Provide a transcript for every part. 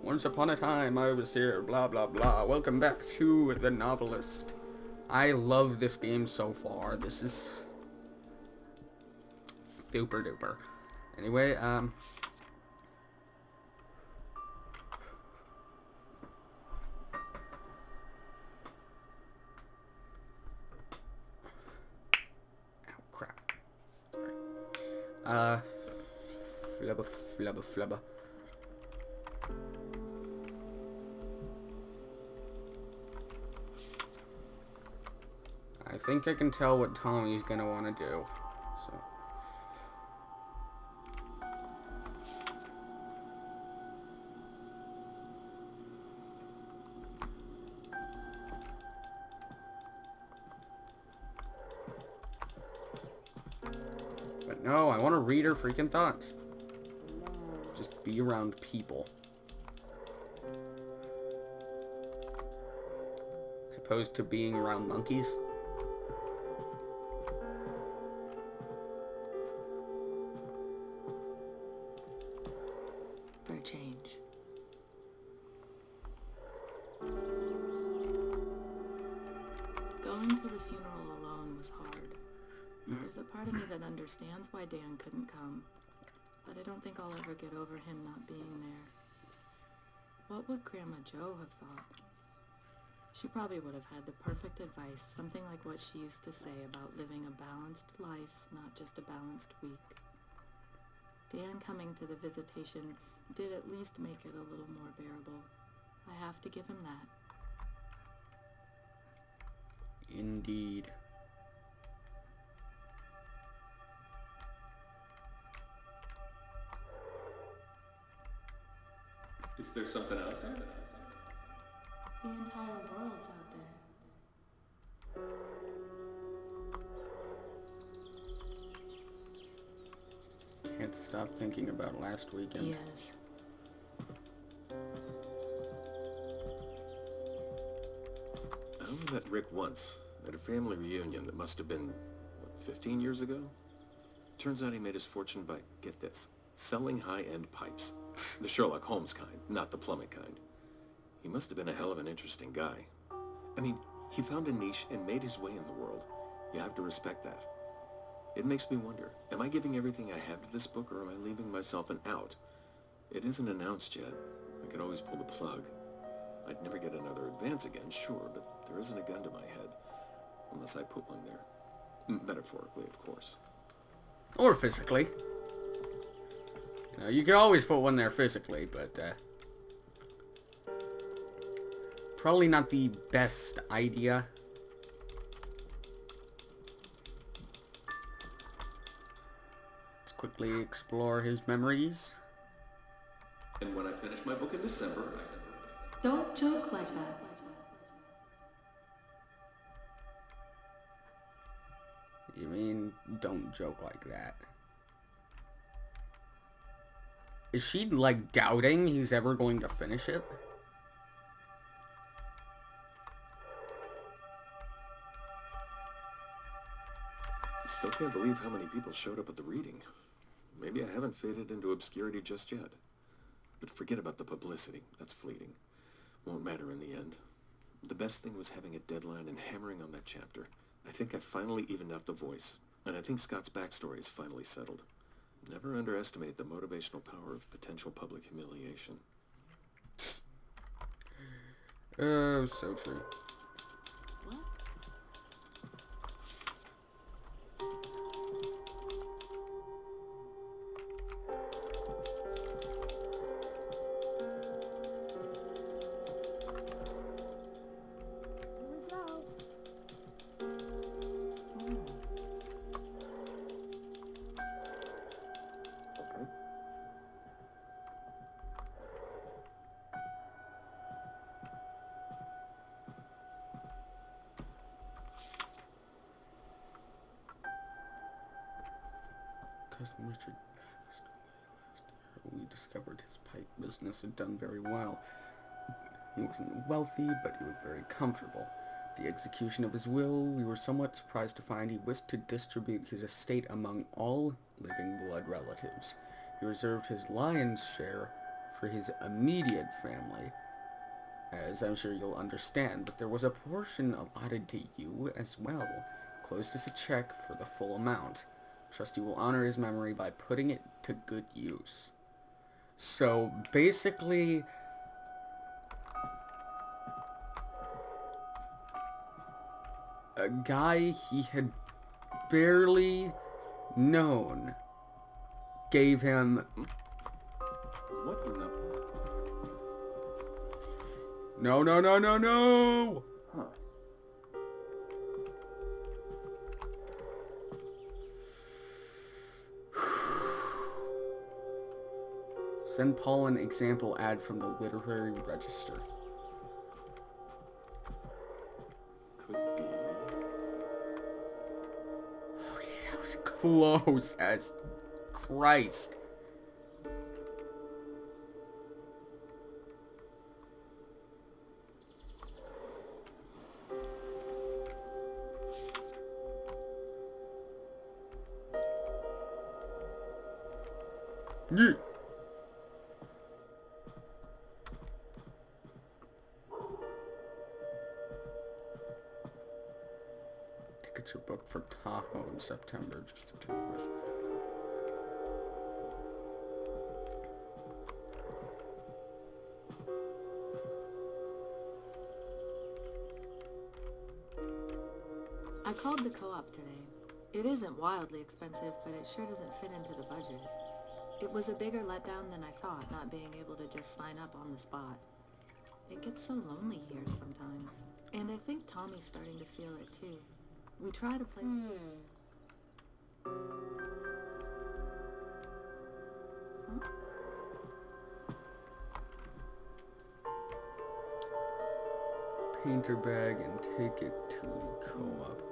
Once upon a time I was here, blah blah blah. Welcome back to The Novelist. I love this game so far. This is super duper. Anyway, crap. Sorry. Flubba. I think I can tell what Tommy's gonna want to do. So. But no, I want to read her freaking thoughts. Just be around people. As opposed to being around monkeys. For a change. Going to the funeral alone was hard. There's a part of me that understands why Dan couldn't come, but I don't think I'll ever get over him not being there. What would Grandma Jo have thought? She probably would have had the perfect advice, something like what she used to say about living a balanced life, not just a balanced week. Dan coming to the visitation did at least make it a little more bearable. I have to give him that. Indeed. Is there something out there? The entire world's out there. Can't stop thinking about last weekend. Yes. I only met Rick once, at a family reunion that must have been, 15 years ago? Turns out he made his fortune by, get this, selling high-end pipes. The Sherlock Holmes kind, not the plumbing kind. He must have been a hell of an interesting guy. I mean, he found a niche and made his way in the world. You have to respect that. It makes me wonder, am I giving everything I have to this book, or am I leaving myself an out? It isn't announced yet. I could always pull the plug. I'd never get another advance again, sure, but there isn't a gun to my head. Unless I put one there. Metaphorically, of course. Or physically. You know, you could always put one there physically, but, probably not the best idea. Let's quickly explore his memories. And when I finish my book in December... Don't joke like that. You mean, don't joke like that. Is she, like, doubting he's ever going to finish it? Still can't believe how many people showed up at the reading. Maybe I haven't faded into obscurity just yet. But forget about the publicity. That's fleeting. Won't matter in the end. The best thing was having a deadline and hammering on that chapter. I think I finally evened out the voice. And I think Scott's backstory is finally settled. Never underestimate the motivational power of potential public humiliation. Oh, so true. What? Cousin Richard passed away last year. We discovered his pipe business had done very well. He wasn't wealthy, but he was very comfortable. At the execution of his will, we were somewhat surprised to find he wished to distribute his estate among all living blood relatives. He reserved his lion's share for his immediate family, as I'm sure you'll understand, but there was a portion allotted to you as well. Closed as a check for the full amount. Trust you will honor his memory by putting it to good use. So, basically, a guy he had barely known gave him... What in the... No, no, no, no, no! Huh. Send Paul an example ad from the Literary Register. Could be. Okay, that was close as Christ. Yeah. Tickets are booked for Tahoe in September, just the two of us. I called the co-op today. It isn't wildly expensive, but it sure doesn't fit into the budget. It was a bigger letdown than I thought, not being able to just sign up on the spot. It gets so lonely here sometimes. And I think Tommy's starting to feel it too. We try to play... Huh? Painter bag and take it to the co-op.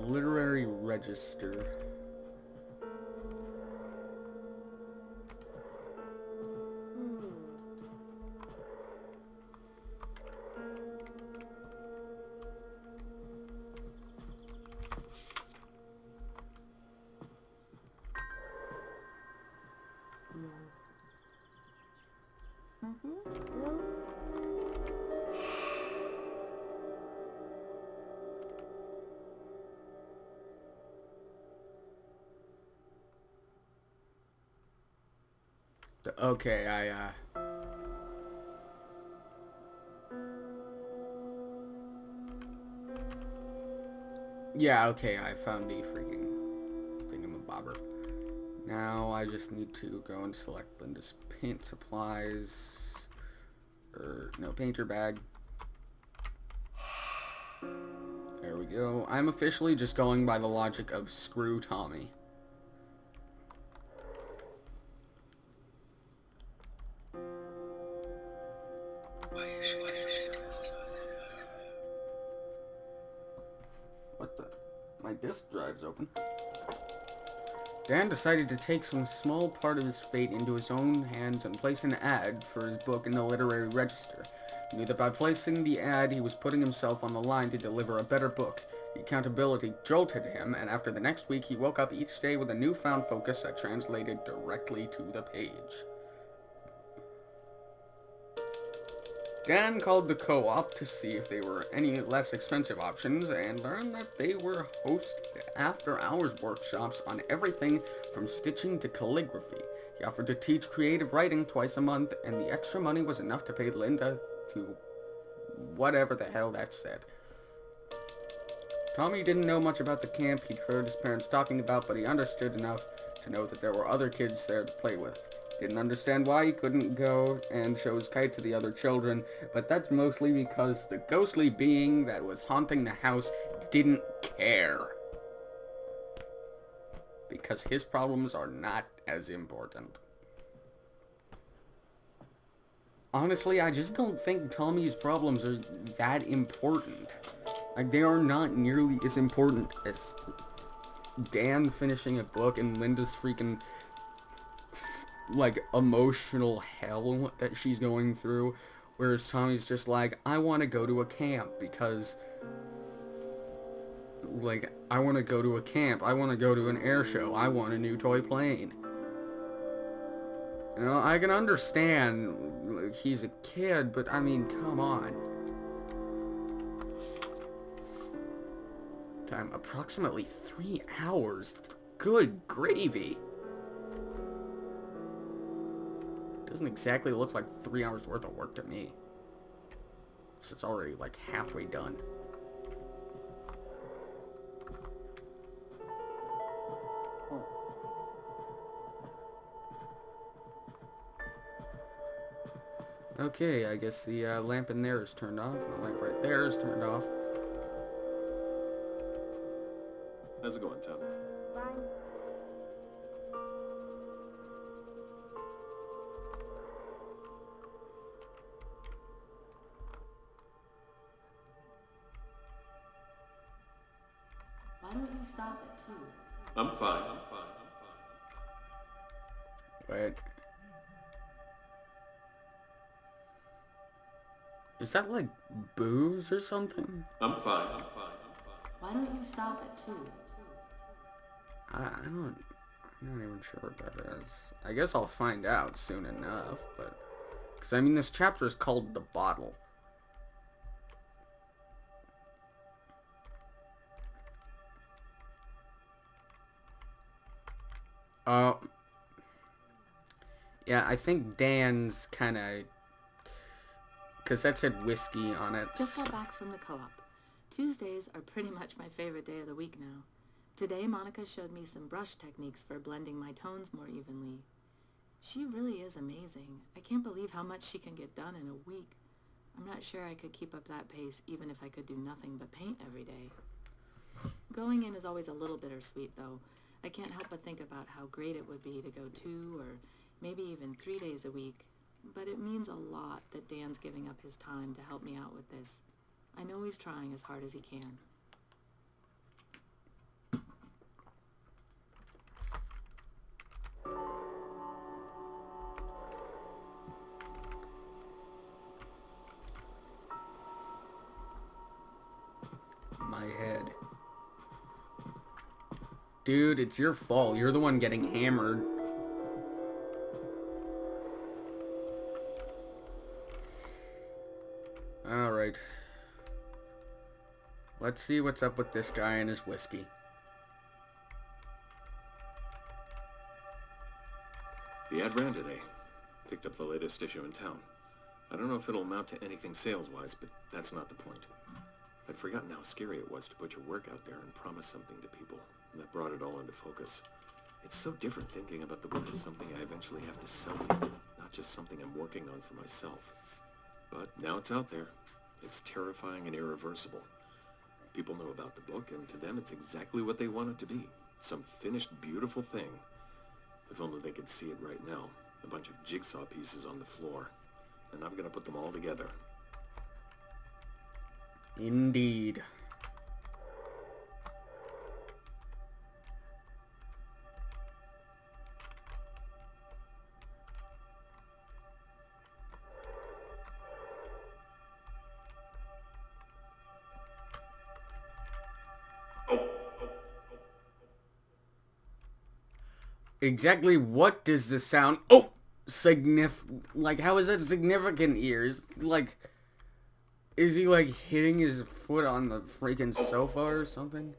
Literary Register. Okay, yeah, okay, I found the freaking thingamabobber. Now I just need to go and select Linda's paint supplies. No, painter bag. There we go. I'm officially just going by the logic of screw Tommy. What the? My disk drive's open. Dan decided to take some small part of his fate into his own hands and place an ad for his book in the Literary Register. He knew that by placing the ad, he was putting himself on the line to deliver a better book. The accountability jolted him, and after the next week, he woke up each day with a newfound focus that translated directly to the page. Dan called the co-op to see if they were any less expensive options and learned that they were hosting after-hours workshops on everything from stitching to calligraphy. He offered to teach creative writing twice a month, and the extra money was enough to pay Linda to whatever the hell that said. Tommy didn't know much about the camp he'd heard his parents talking about, but he understood enough to know that there were other kids there to play with. Didn't understand why he couldn't go and show his kite to the other children, but that's mostly because the ghostly being that was haunting the house didn't care. Because his problems are not as important. Honestly, I just don't think Tommy's problems are that important. Like, they are not nearly as important as Dan finishing a book and Linda's freaking, like, emotional hell that she's going through. Whereas Tommy's just like, I want to go to a camp because, like, I want to go to a camp. I want to go to an air show. I want a new toy plane. You know, I can understand he's a kid, but I mean, come on. Time approximately 3 hours. Good gravy. Doesn't exactly look like 3 hours worth of work to me. So it's already like halfway done. Okay, I guess the lamp in there is turned off, and the lamp right there is turned off. How's it going, Tom? Why don't you stop it too? I'm fine. Wait. Is that like booze or something? I'm fine. Why don't you stop it too? I'm not even sure what that is. I guess I'll find out soon enough, but... Because, I mean, this chapter is called The Bottle. Yeah, I think Dan's kind of... Because that said whiskey on it. Just got back from the co-op. Tuesdays are pretty much my favorite day of the week now. Today, Monica showed me some brush techniques for blending my tones more evenly. She really is amazing. I can't believe how much she can get done in a week. I'm not sure I could keep up that pace even if I could do nothing but paint every day. Going in is always a little bittersweet, though. I can't help but think about how great it would be to go 2 or maybe even 3 days a week. But it means a lot that Dan's giving up his time to help me out with this. I know he's trying as hard as he can. My head. Dude, it's your fault. You're the one getting hammered. Alright. Let's see what's up with this guy and his whiskey. The ad ran today. Picked up the latest issue in town. I don't know if it'll amount to anything sales-wise, but that's not the point. I'd forgotten how scary it was to put your work out there and promise something to people, and that brought it all into focus. It's so different thinking about the book as something I eventually have to sell people, not just something I'm working on for myself. But now it's out there. It's terrifying and irreversible. People know about the book, and to them it's exactly what they want it to be. Some finished, beautiful thing. If only they could see it right now. A bunch of jigsaw pieces on the floor. And I'm gonna put them all together. Indeed. Exactly what does this sound... Oh! Like, how is that significant, ears? Like, is he, like, hitting his foot on the freaking sofa or something?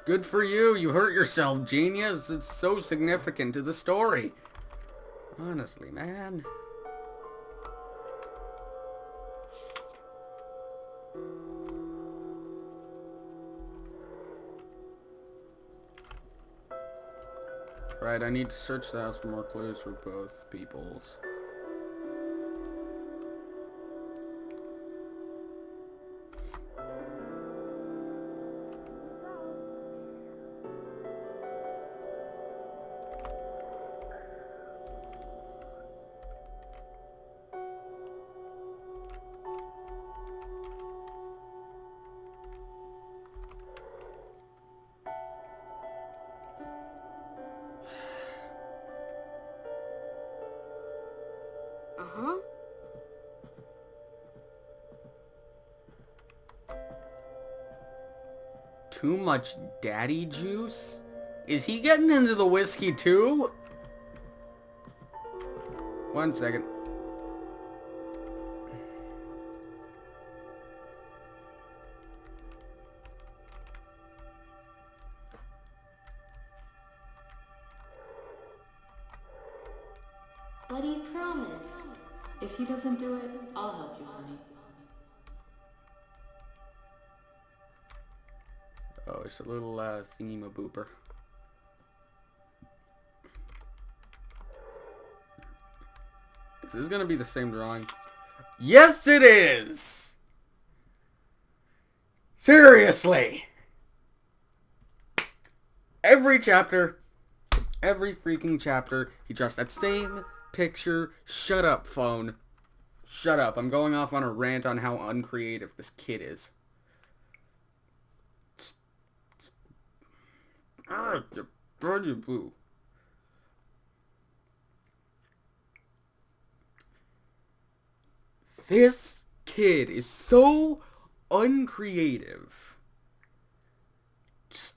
Good for you. You hurt yourself, genius. It's so significant to the story. Honestly, man. Right, I need to search the house for more clues for both peoples. too much daddy juice? Is he getting into the whiskey too? 1 second. But he promised. If he doesn't do it, I'll help you, honey. Oh, it's a little thingy-ma-booper. Is this gonna be the same drawing? Yes, it is! Seriously! Every chapter, every freaking chapter, he draws that same picture. Shut up, phone. Shut up. I'm going off on a rant on how uncreative this kid is. Boo. This kid is so uncreative. Just...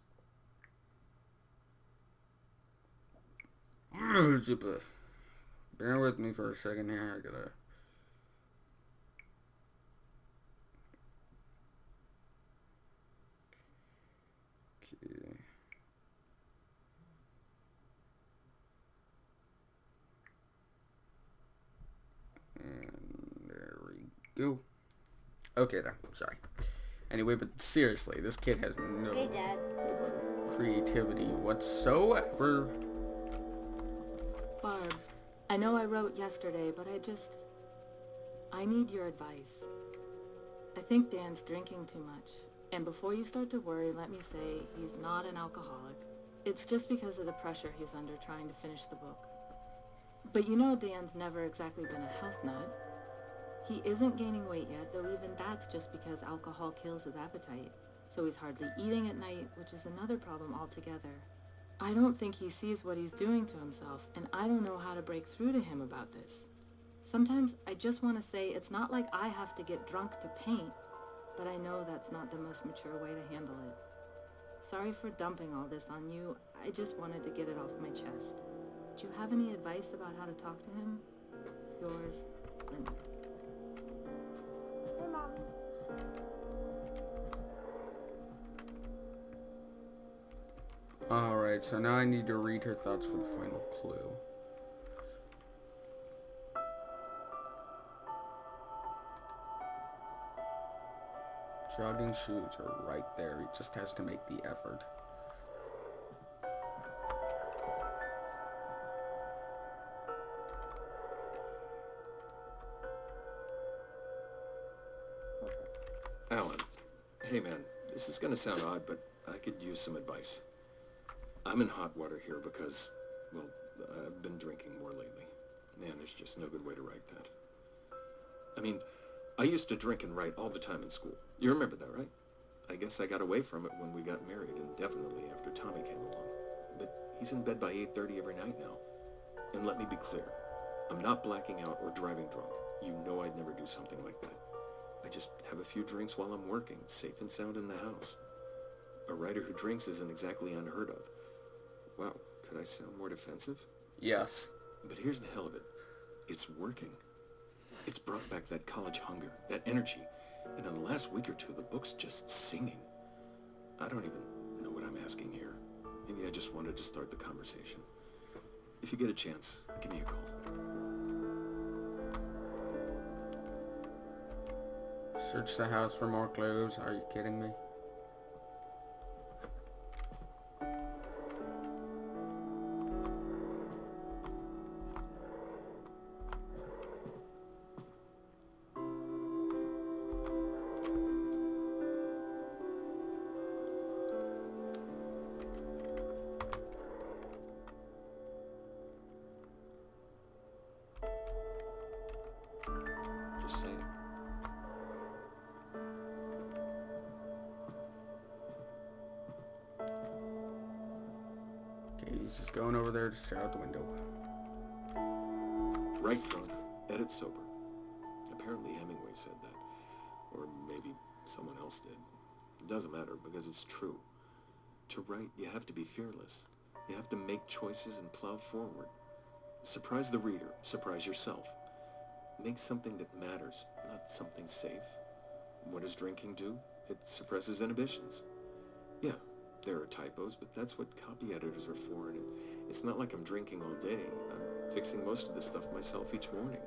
Bear with me for a second here. I gotta... Okay. And there we go. Okay then, sorry. Anyway, but seriously, this kid has no Hey, Dad. creativity whatsoever. Barb, I know I wrote yesterday, but I need your advice. I think Dan's drinking too much. And before you start to worry, let me say he's not an alcoholic. It's just because of the pressure he's under trying to finish the book. But you know Dan's never exactly been a health nut. He isn't gaining weight yet, though even that's just because alcohol kills his appetite. So he's hardly eating at night, which is another problem altogether. I don't think he sees what he's doing to himself, and I don't know how to break through to him about this. Sometimes I just want to say it's not like I have to get drunk to paint, but I know that's not the most mature way to handle it. Sorry for dumping all this on you. I just wanted to get it off my chest. Do you have any advice about how to talk to him? Yours, Linda. Hey, Mom. Alright, so now I need to read her thoughts for the final clue. Jogging shoes are right there. He just has to make the effort. Alan, hey man, this is gonna sound odd, but I could use some advice. I'm in hot water here because, well, I've been drinking more lately. Man, there's just no good way to write that. I mean, I used to drink and write all the time in school. You remember that, right? I guess I got away from it when we got married, and definitely after Tommy came along. But he's in bed by 8:30 every night now. And let me be clear, I'm not blacking out or driving drunk. You know I'd never do something like that. I just have a few drinks while I'm working, safe and sound in the house. A writer who drinks isn't exactly unheard of. Wow, could I sound more defensive? Yes. But here's the hell of it. It's working. It's brought back that college hunger, that energy. And in the last week or two, the book's just singing. I don't even know what I'm asking here. Maybe I just wanted to start the conversation. If you get a chance, give me a call. Search the house for more clues. Are you kidding me? Just say it. Okay, he's just going over there to stare out the window. Write drunk, edit sober. Apparently Hemingway said that. Or maybe someone else did. It doesn't matter because it's true. To write, you have to be fearless. You have to make choices and plow forward. Surprise the reader. Surprise yourself. Make something that matters, not something safe. What does drinking do? It suppresses inhibitions. Yeah, there are typos, but that's what copy editors are for, and it's not like I'm drinking all day. I'm fixing most of this stuff myself each morning.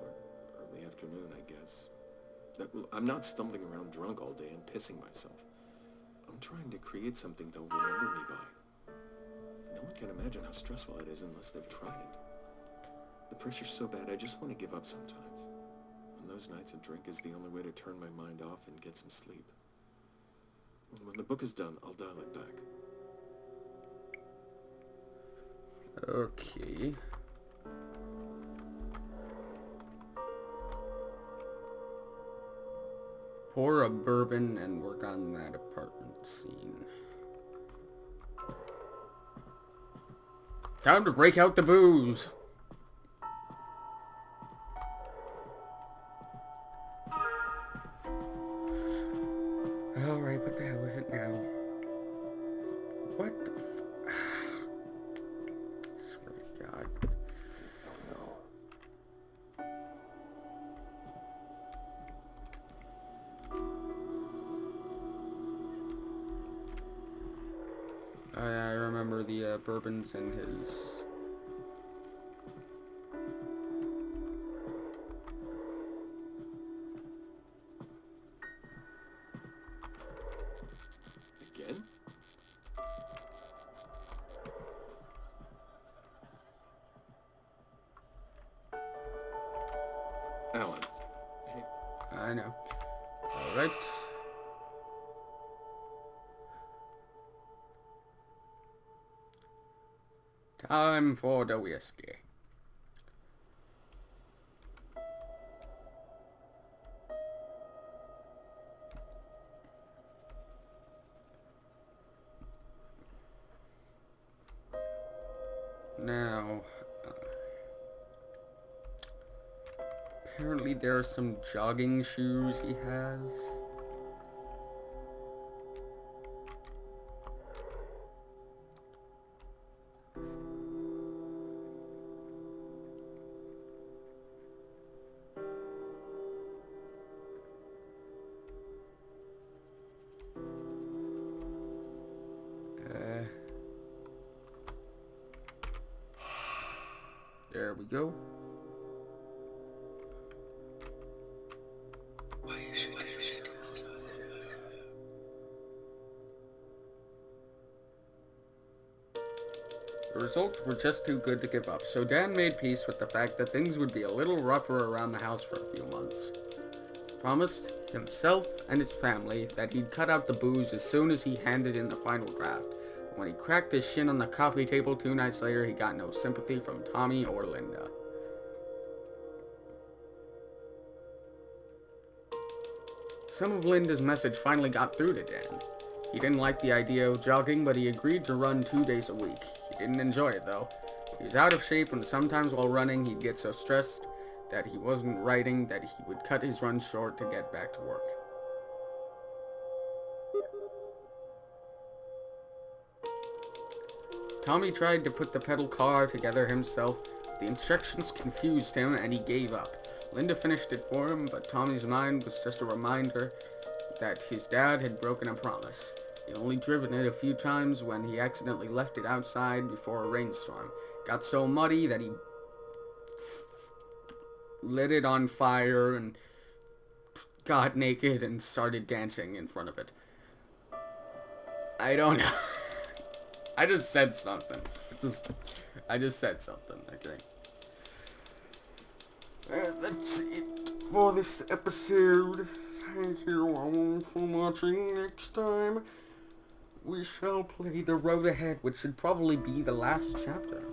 Or early afternoon, I guess. I'm not stumbling around drunk all day and pissing myself. I'm trying to create something they'll remember me by. No one can imagine how stressful it is unless they've tried it. The pressure's so bad, I just want to give up sometimes. On those nights, a drink is the only way to turn my mind off and get some sleep. When the book is done, I'll dial it back. Okay. Pour a bourbon and work on that apartment scene. Time to break out the booze. Alright, what the hell is it now? What the swear to God. I remember the bourbons and his... Again? Alan. Hey. I know. Alright. Time for the whiskey. Now, apparently there are some jogging shoes he has. There we go. The results were just too good to give up, so Dan made peace with the fact that things would be a little rougher around the house for a few months. Promised himself and his family that he'd cut out the booze as soon as he handed in the final draft. But when he cracked his shin on the coffee table 2 nights later, he got no sympathy from Tommy or Linda. Some of Linda's message finally got through to Dan. He didn't like the idea of jogging, but he agreed to run 2 days a week. He didn't enjoy it, though. He was out of shape, and sometimes while running, he'd get so stressed that he wasn't writing that he would cut his run short to get back to work. Tommy tried to put the pedal car together himself. The instructions confused him, and he gave up. Linda finished it for him, but Tommy's mind was just a reminder that his dad had broken a promise. He'd only driven it a few times when he accidentally left it outside before a rainstorm. Got so muddy that he lit it on fire and got naked and started dancing in front of it. I don't know. I just said something. I just said something, okay. That's it for this episode. Thank you all for watching. Next time, we shall play The Road Ahead, which should probably be the last chapter.